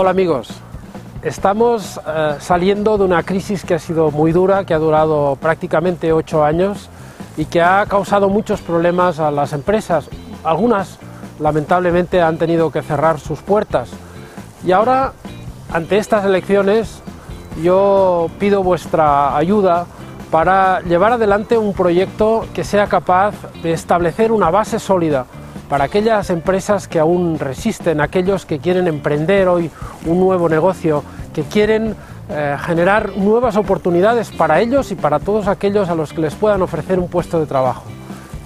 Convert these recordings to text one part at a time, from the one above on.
Hola amigos, estamos saliendo de una crisis que ha sido muy dura, que ha durado prácticamente 8 años y que ha causado muchos problemas a las empresas. Algunas lamentablemente han tenido que cerrar sus puertas y ahora, ante estas elecciones, yo pido vuestra ayuda para llevar adelante un proyecto que sea capaz de establecer una base sólida para aquellas empresas que aún resisten, aquellos que quieren emprender hoy un nuevo negocio, que quieren generar nuevas oportunidades para ellos y para todos aquellos a los que les puedan ofrecer un puesto de trabajo.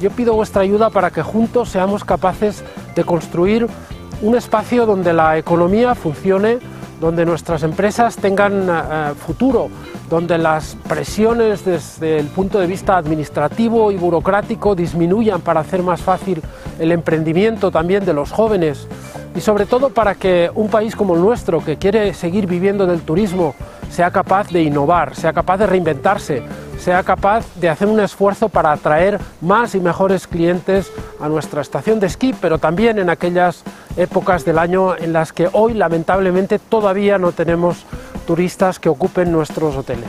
Yo pido vuestra ayuda para que juntos seamos capaces de construir un espacio donde la economía funcione, donde nuestras empresas tengan futuro, donde las presiones desde el punto de vista administrativo y burocrático disminuyan para hacer más fácil el emprendimiento también de los jóvenes y sobre todo para que un país como el nuestro, que quiere seguir viviendo del turismo, sea capaz de innovar, sea capaz de reinventarse, sea capaz de hacer un esfuerzo para atraer más y mejores clientes a nuestra estación de esquí, pero también en aquellas épocas del año en las que hoy lamentablemente todavía no tenemos turistas que ocupen nuestros hoteles.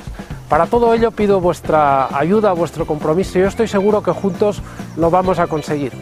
Para todo ello pido vuestra ayuda, vuestro compromiso y yo estoy seguro que juntos lo vamos a conseguir.